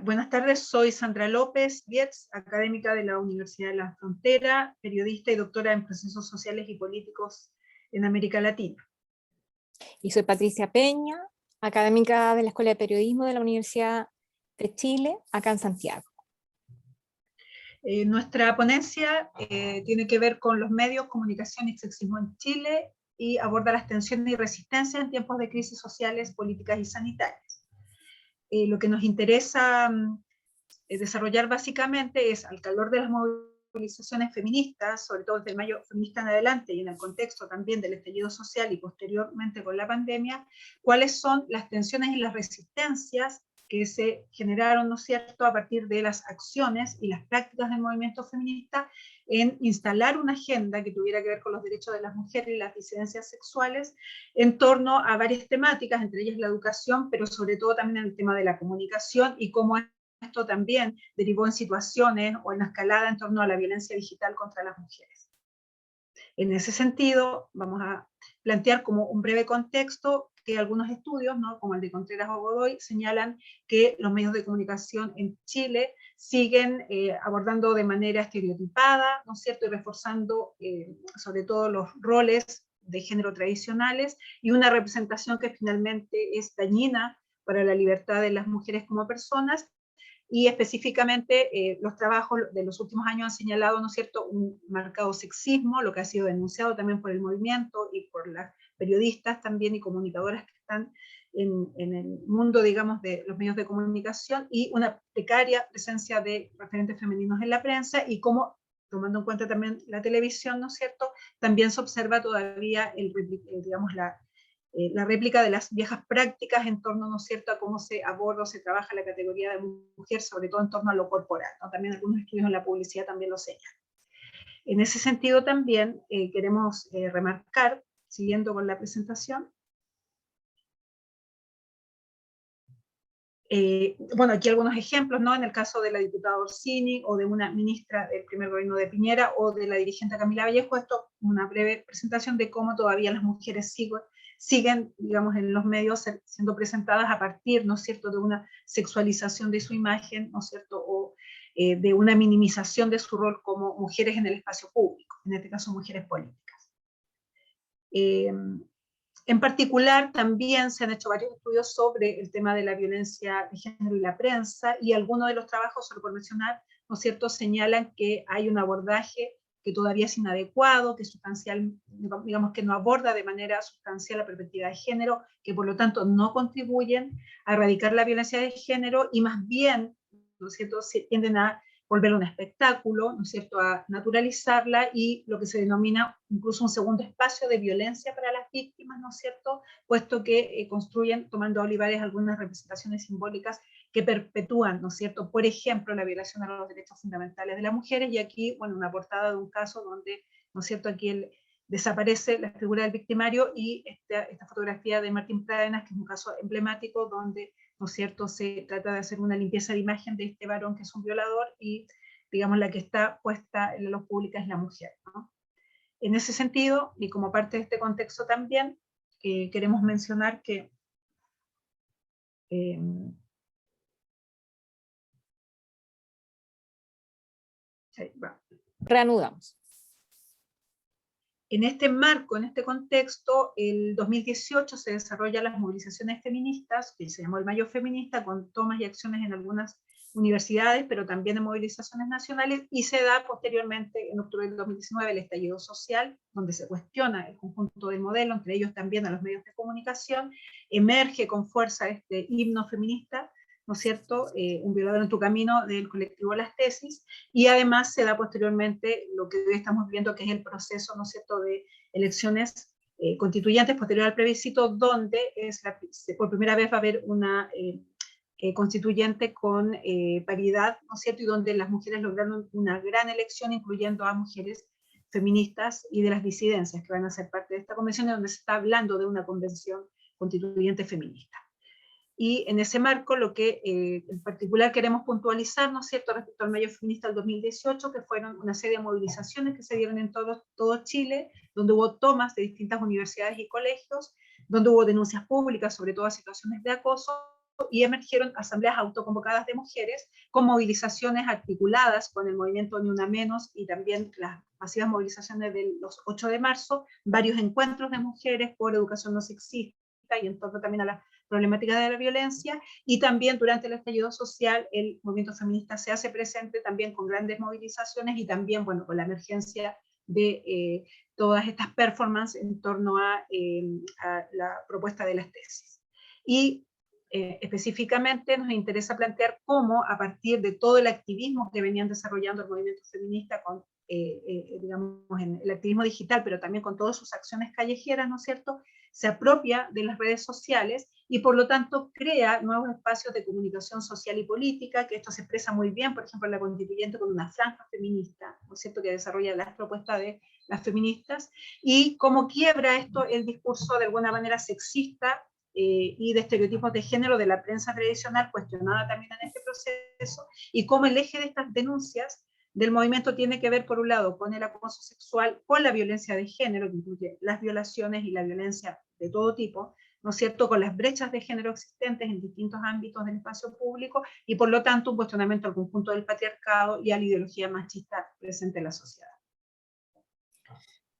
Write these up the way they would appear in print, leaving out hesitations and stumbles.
Buenas tardes, soy Sandra López Dietz, académica de la Universidad de la Frontera, periodista y doctora en procesos sociales y políticos en América Latina. Y soy Patricia Peña, académica de la Escuela de Periodismo de la Universidad de Chile, acá en Santiago. Nuestra ponencia tiene que ver con los medios, comunicación y sexismo en Chile y aborda las tensiones y resistencias en tiempos de crisis sociales, políticas y sanitarias. Lo que nos interesa desarrollar básicamente es, al calor de las movilizaciones feministas, sobre todo desde el Mayo Feminista en adelante y en el contexto también del estallido social y posteriormente con la pandemia, cuáles son las tensiones y las resistencias que se generaron, ¿no es cierto?, a partir de las acciones y las prácticas del movimiento feminista en instalar una agenda que tuviera que ver con los derechos de las mujeres y las disidencias sexuales en torno a varias temáticas, entre ellas la educación, pero sobre todo también el tema de la comunicación y cómo esto también derivó en situaciones o en la escalada en torno a la violencia digital contra las mujeres. En ese sentido, vamos a plantear como un breve contexto que algunos estudios, ¿no?, como el de Contreras o Godoy, señalan que los medios de comunicación en Chile siguen abordando de manera estereotipada, ¿no es cierto?, y reforzando sobre todo los roles de género tradicionales y una representación que finalmente es dañina para la libertad de las mujeres como personas. Y específicamente los trabajos de los últimos años han señalado, ¿no es cierto?, un marcado sexismo, lo que ha sido denunciado también por el movimiento y por las periodistas también y comunicadoras que están en el mundo, digamos, de los medios de comunicación, y una precaria presencia de referentes femeninos en la prensa, y cómo, tomando en cuenta también la televisión, ¿no es cierto?, también se observa todavía digamos, la réplica de las viejas prácticas en torno, ¿no es cierto?, a cómo se aborda o se trabaja la categoría de mujer, sobre todo en torno a lo corporal, ¿no? También algunos estudios en la publicidad también lo señalan. En ese sentido también queremos remarcar, siguiendo con la presentación, bueno, aquí algunos ejemplos, ¿no?, en el caso de la diputada Orsini, o de una ministra del primer gobierno de Piñera, o de la dirigente Camila Vallejo. Esto una breve presentación de cómo todavía las mujeres siguen, digamos, en los medios siendo presentadas a partir, ¿no es cierto?, de una sexualización de su imagen, ¿no es cierto?, o de una minimización de su rol como mujeres en el espacio público, en este caso mujeres políticas. En particular, también se han hecho varios estudios sobre el tema de la violencia de género y la prensa, y algunos de los trabajos, solo por mencionar, ¿no es cierto?, señalan que hay un abordaje que todavía es inadecuado, que sustancial, digamos, que no aborda de manera sustancial la perspectiva de género, que por lo tanto no contribuyen a erradicar la violencia de género, y más bien, ¿no es cierto?, tienden a volverlo un espectáculo, ¿no es cierto?, a naturalizarla, y lo que se denomina incluso un segundo espacio de violencia para las víctimas, ¿no es cierto?, puesto que construyen, tomando a olivares, algunas representaciones simbólicas que perpetúan, ¿no es cierto?, por ejemplo, la violación a los derechos fundamentales de las mujeres. Y aquí, bueno, una portada de un caso donde, ¿no es cierto?, aquí desaparece la figura del victimario, y esta fotografía de Martín Pradenas, que es un caso emblemático donde, ¿no es cierto?, se trata de hacer una limpieza de imagen de este varón que es un violador, y, digamos, la que está puesta en la luz pública es la mujer, ¿no? En ese sentido, y como parte de este contexto también, queremos mencionar que Reanudamos. En este marco, en este contexto, el 2018 se desarrollan las movilizaciones feministas, que se llamó el Mayo Feminista, con tomas y acciones en algunas universidades, pero también en movilizaciones nacionales, y se da posteriormente, en octubre del 2019, el estallido social, donde se cuestiona el conjunto del modelo, entre ellos también a los medios de comunicación. Emerge con fuerza este himno feminista, ¿no es cierto?, Un violador en tu camino, del colectivo Las Tesis, y además se da posteriormente lo que hoy estamos viendo, que es el proceso, ¿no es cierto?, de elecciones constituyentes posterior al plebiscito, donde por primera vez va a haber una constituyente con paridad, ¿no es cierto?, y donde las mujeres lograron una gran elección, incluyendo a mujeres feministas y de las disidencias que van a ser parte de esta convención, donde se está hablando de una convención constituyente feminista. Y en ese marco, lo que en particular queremos puntualizar, ¿no es cierto?, respecto al Mayo Feminista del 2018, que fueron una serie de movilizaciones que se dieron en todo Chile, donde hubo tomas de distintas universidades y colegios, donde hubo denuncias públicas sobre todas situaciones de acoso, y emergieron asambleas autoconvocadas de mujeres con movilizaciones articuladas con el movimiento Ni Una Menos y también las masivas movilizaciones de los 8 de marzo, varios encuentros de mujeres por educación no sexista y en torno también a la problemática de la violencia, y también durante el estallido social el movimiento feminista se hace presente también con grandes movilizaciones y también, bueno, con la emergencia de todas estas performances en torno a la propuesta de las tesis. Y específicamente nos interesa plantear cómo, a partir de todo el activismo que venían desarrollando el movimiento feminista con, digamos, en el activismo digital, pero también con todas sus acciones callejeras, ¿no es cierto?, se apropia de las redes sociales y por lo tanto crea nuevos espacios de comunicación social y política, que esto se expresa muy bien, por ejemplo, en la constituyente con una franja feminista, ¿no es cierto?, que desarrolla las propuestas de las feministas, y cómo quiebra esto el discurso de alguna manera sexista y de estereotipos de género de la prensa tradicional, cuestionada también en este proceso, y cómo el eje de estas denuncias del movimiento tiene que ver, por un lado, con el acoso sexual, con la violencia de género, que incluye las violaciones y la violencia de todo tipo, ¿no es cierto?, con las brechas de género existentes en distintos ámbitos del espacio público, y por lo tanto un cuestionamiento al conjunto del patriarcado y a la ideología machista presente en la sociedad.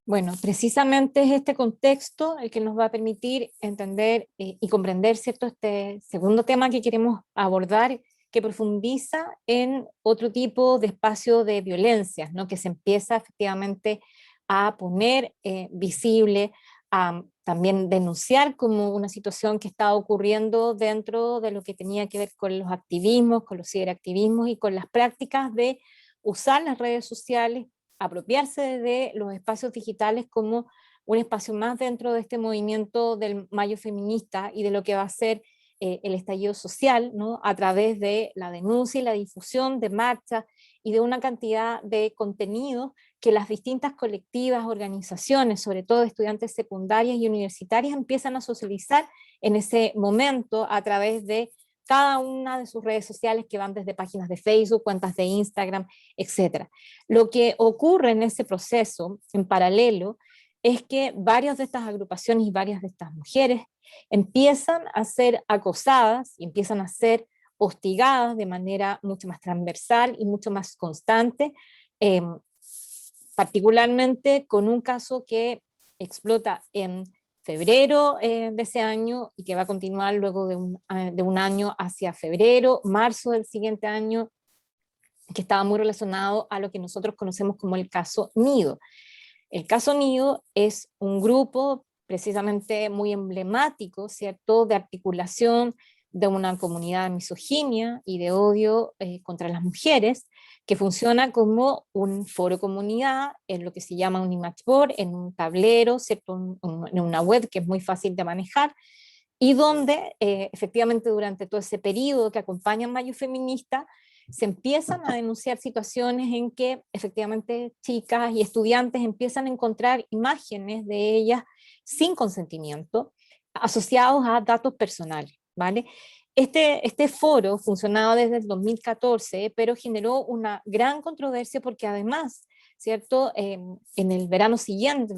Bueno, precisamente es este contexto el que nos va a permitir entender y comprender, ¿cierto?, este segundo tema que queremos abordar, que profundiza en otro tipo de espacio de violencias, ¿no?, que se empieza efectivamente a poner visible, a también denunciar como una situación que está ocurriendo dentro de lo que tenía que ver con los activismos, con los ciberactivismos y con las prácticas de usar las redes sociales, apropiarse de los espacios digitales como un espacio más dentro de este movimiento del Mayo feminista y de lo que va a ser el estallido social, ¿no?, a través de la denuncia y la difusión de marchas y de una cantidad de contenidos que las distintas colectivas, organizaciones, sobre todo estudiantes secundarias y universitarias, empiezan a socializar en ese momento a través de cada una de sus redes sociales, que van desde páginas de Facebook, cuentas de Instagram, etc. Lo que ocurre en ese proceso, en paralelo, es que varias de estas agrupaciones y varias de estas mujeres empiezan a ser acosadas y empiezan a ser hostigadas de manera mucho más transversal y mucho más constante, eh, particularmente con un caso que explota en febrero de ese año y que va a continuar luego de un año hacia febrero, marzo del siguiente año, que estaba muy relacionado a lo que nosotros conocemos como el caso Nido. El caso Nido es un grupo precisamente muy emblemático, ¿cierto?, de articulación de una comunidad de misoginia y de odio contra las mujeres, que funciona como un foro comunidad, en lo que se llama un image board, en un tablero, ¿cierto?, en una web que es muy fácil de manejar, y donde efectivamente durante todo ese periodo que acompaña Mayo Feminista, se empiezan a denunciar situaciones en que efectivamente chicas y estudiantes empiezan a encontrar imágenes de ellas sin consentimiento, asociados a datos personales, ¿vale? Este foro funcionaba desde el 2014, pero generó una gran controversia porque además, ¿cierto?, en el verano siguiente,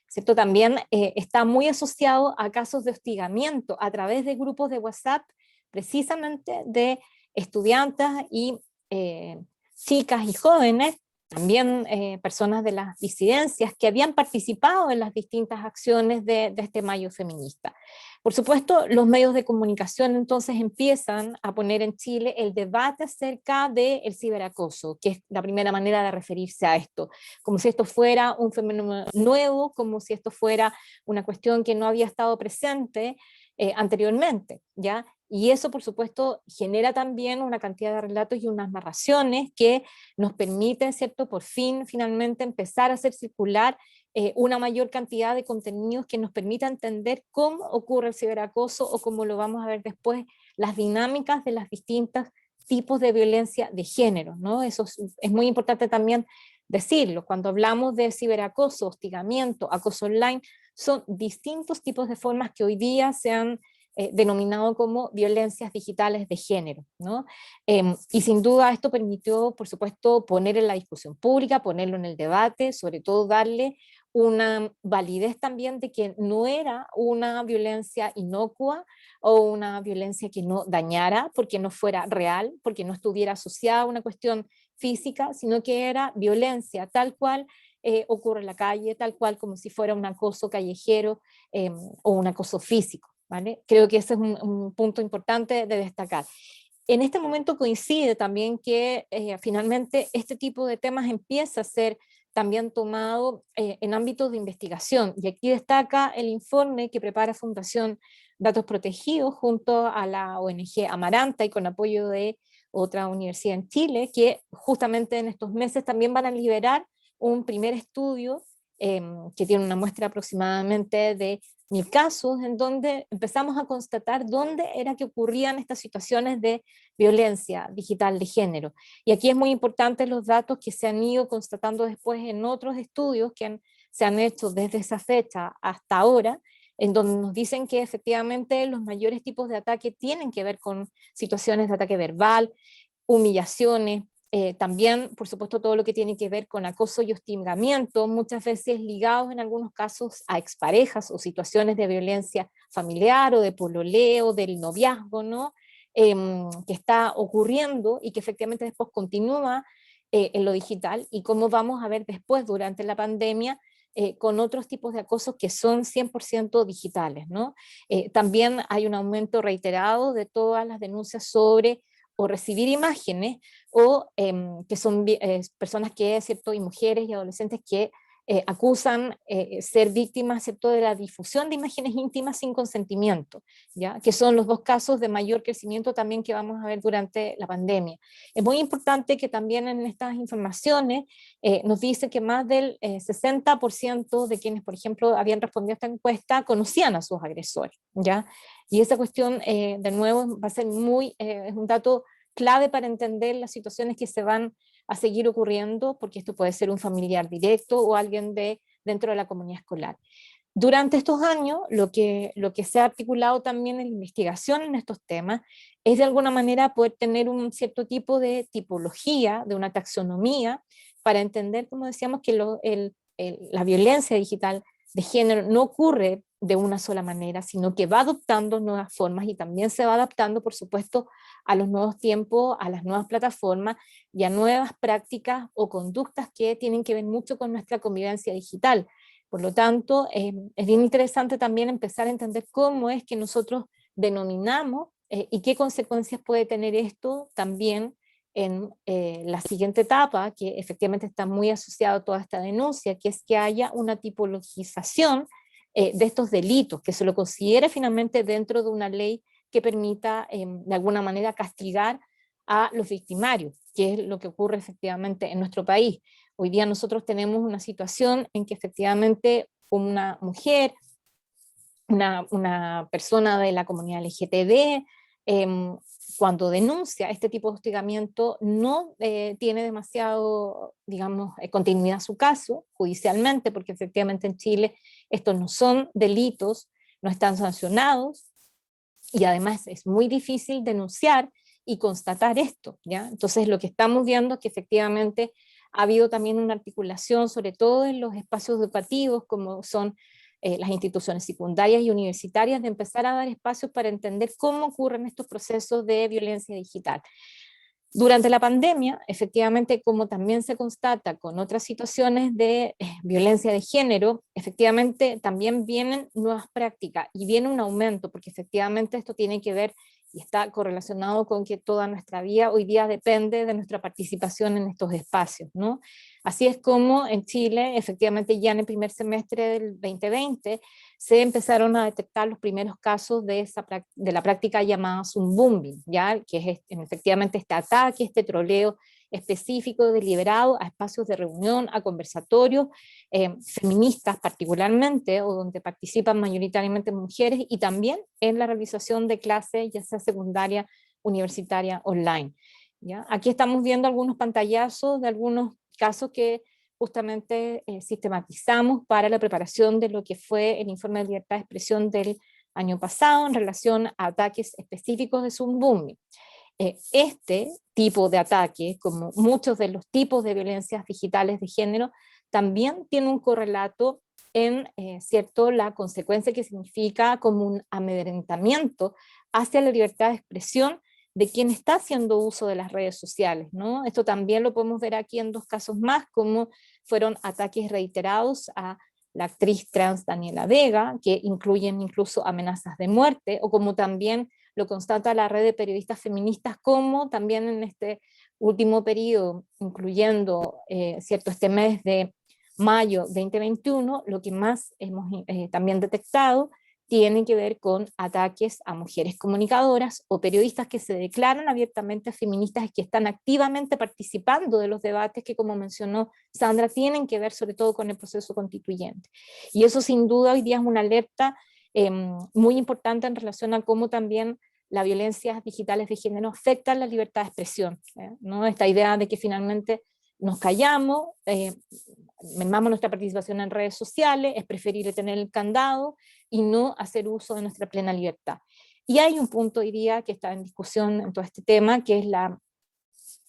¿cierto?, también está muy asociado a casos de hostigamiento a través de grupos de WhatsApp, precisamente de estudiantes y chicas y jóvenes, también personas de las disidencias que habían participado en las distintas acciones de este Mayo feminista. Por supuesto, los medios de comunicación entonces empiezan a poner en Chile el debate acerca del ciberacoso, que es la primera manera de referirse a esto, como si esto fuera un fenómeno nuevo, como si esto fuera una cuestión que no había estado presente anteriormente, ¿ya? Y eso, por supuesto, genera también una cantidad de relatos y unas narraciones que nos permiten, ¿cierto?, por fin, finalmente, empezar a hacer circular una mayor cantidad de contenidos que nos permita entender cómo ocurre el ciberacoso o, como lo vamos a ver después, las dinámicas de los distintos tipos de violencia de género, ¿no? Eso es muy importante también decirlo. Cuando hablamos de ciberacoso, hostigamiento, acoso online, son distintos tipos de formas que hoy día se han denominado como violencias digitales de género, ¿no? Y sin duda esto permitió, por supuesto, poner en la discusión pública, ponerlo en el debate, sobre todo darle una validez también de que no era una violencia inocua o una violencia que no dañara, porque no fuera real, porque no estuviera asociada a una cuestión física, sino que era violencia tal cual ocurre en la calle, tal cual como si fuera un acoso callejero o un acoso físico, ¿vale? Creo que ese es un punto importante de destacar. En este momento coincide también que finalmente este tipo de temas empieza a ser también tomado en ámbitos de investigación. Y aquí destaca el informe que prepara Fundación Datos Protegidos junto a la ONG Amaranta y con apoyo de otra universidad en Chile, que justamente en estos meses también van a liberar un primer estudio que tiene una muestra aproximadamente de 1000 casos, en donde empezamos a constatar dónde era que ocurrían estas situaciones de violencia digital de género. Y aquí es muy importante los datos que se han ido constatando después en otros estudios que se han hecho desde esa fecha hasta ahora, en donde nos dicen que efectivamente los mayores tipos de ataque tienen que ver con situaciones de ataque verbal, humillaciones, también, por supuesto, todo lo que tiene que ver con acoso y hostigamiento, muchas veces ligados en algunos casos a exparejas o situaciones de violencia familiar o de pololeo, del noviazgo, ¿no? Que está ocurriendo y que efectivamente después continúa en lo digital, y cómo vamos a ver después durante la pandemia con otros tipos de acosos que son 100% digitales, ¿no? También hay un aumento reiterado de todas las denuncias sobre o recibir imágenes o que son personas que, ¿cierto? Y mujeres y adolescentes que acusan ser víctimas, ¿cierto?, de la difusión de imágenes íntimas sin consentimiento, ¿ya? Que son los dos casos de mayor crecimiento también que vamos a ver durante la pandemia. Es muy importante que también en estas informaciones nos dice que más del 60% de quienes, por ejemplo, habían respondido a esta encuesta conocían a sus agresores, ¿ya? Y esa cuestión, de nuevo, va a ser es un dato clave para entender las situaciones que se van a seguir ocurriendo, porque esto puede ser un familiar directo o alguien dentro de la comunidad escolar. Durante estos años, lo que se ha articulado también en la investigación en estos temas es de alguna manera poder tener un cierto tipo de tipología, de una taxonomía, para entender, como decíamos, que la violencia digital de género no ocurre de una sola manera, sino que va adoptando nuevas formas y también se va adaptando, por supuesto, a los nuevos tiempos, a las nuevas plataformas y a nuevas prácticas o conductas que tienen que ver mucho con nuestra convivencia digital. Por lo tanto, es bien interesante también empezar a entender cómo es que nosotros denominamos y qué consecuencias puede tener esto también en la siguiente etapa, que efectivamente está muy asociado a toda esta denuncia, que es que haya una tipologización de estos delitos, que se lo considere finalmente dentro de una ley que permita de alguna manera castigar a los victimarios, que es lo que ocurre efectivamente en nuestro país. Hoy día nosotros tenemos una situación en que efectivamente una mujer, una persona de la comunidad LGTB, cuando denuncia este tipo de hostigamiento, no tiene demasiado, digamos, continuidad su caso judicialmente, porque efectivamente en Chile estos no son delitos, no están sancionados, y además es muy difícil denunciar y constatar esto, ¿ya? Entonces lo que estamos viendo es que efectivamente ha habido también una articulación, sobre todo en los espacios educativos, como son las instituciones secundarias y universitarias, de empezar a dar espacios para entender cómo ocurren estos procesos de violencia digital. Durante la pandemia, efectivamente, como también se constata con otras situaciones de violencia de género, efectivamente también vienen nuevas prácticas y viene un aumento, porque efectivamente esto tiene que ver y está correlacionado con que toda nuestra vida hoy día depende de nuestra participación en estos espacios, ¿no? Así es como en Chile, efectivamente ya en el primer semestre del 2020, se empezaron a detectar los primeros casos de la práctica llamada Zumbumbing, ¿ya? Que es efectivamente este ataque, este troleo específico, deliberado a espacios de reunión, a conversatorios, feministas particularmente, o donde participan mayoritariamente mujeres, y también en la realización de clases, ya sea secundaria, universitaria, online, ¿ya? Aquí estamos viendo algunos pantallazos de algunos casos que justamente sistematizamos para la preparación de lo que fue el informe de libertad de expresión del año pasado en relación a ataques específicos de Zumbumbing. Este tipo de ataque, como muchos de los tipos de violencias digitales de género, también tiene un correlato en ¿cierto? La consecuencia que significa como un amedrentamiento hacia la libertad de expresión de quien está haciendo uso de las redes sociales, ¿no? Esto también lo podemos ver aquí en 2 casos más, como fueron ataques reiterados a la actriz trans Daniela Vega, que incluyen incluso amenazas de muerte, o como también lo constata la red de periodistas feministas, como también en este último periodo, incluyendo ¿cierto? Este mes de mayo 2021, lo que más hemos también detectado tiene que ver con ataques a mujeres comunicadoras o periodistas que se declaran abiertamente feministas y que están activamente participando de los debates que, como mencionó Sandra, tienen que ver sobre todo con el proceso constituyente. Y eso sin duda hoy día es una alerta muy importante en relación a cómo también las violencias digitales de género afectan la libertad de expresión, ¿no? Esta idea de que finalmente nos callamos, mermamos nuestra participación en redes sociales, es preferible tener el candado y no hacer uso de nuestra plena libertad. Y hay un punto hoy día que está en discusión en todo este tema, que es la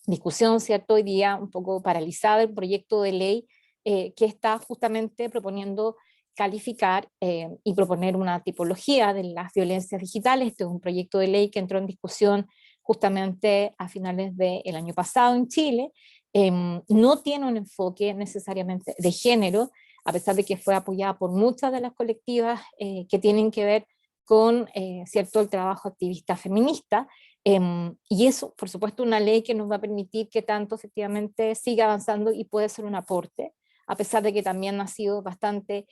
discusión, ¿cierto? Hoy día un poco paralizada del proyecto de ley que está justamente proponiendo calificar y proponer una tipología de las violencias digitales. Este es un proyecto de ley que entró en discusión justamente a finales del año pasado en Chile. No tiene un enfoque necesariamente de género, a pesar de que fue apoyada por muchas de las colectivas que tienen que ver con cierto el trabajo activista feminista, y eso, por supuesto, una ley que nos va a permitir que tanto efectivamente siga avanzando y puede ser un aporte, a pesar de que también ha sido bastante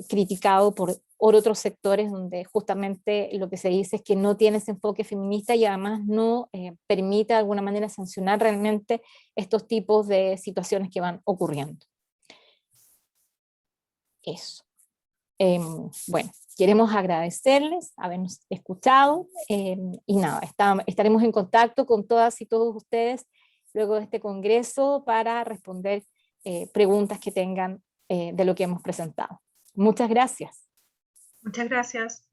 criticado por otros sectores donde justamente lo que se dice es que no tiene ese enfoque feminista y además no permite de alguna manera sancionar realmente estos tipos de situaciones que van ocurriendo. Eso. Bueno, queremos agradecerles habernos escuchado y nada, estaremos en contacto con todas y todos ustedes luego de este congreso para responder preguntas que tengan de lo que hemos presentado. Muchas gracias. Muchas gracias.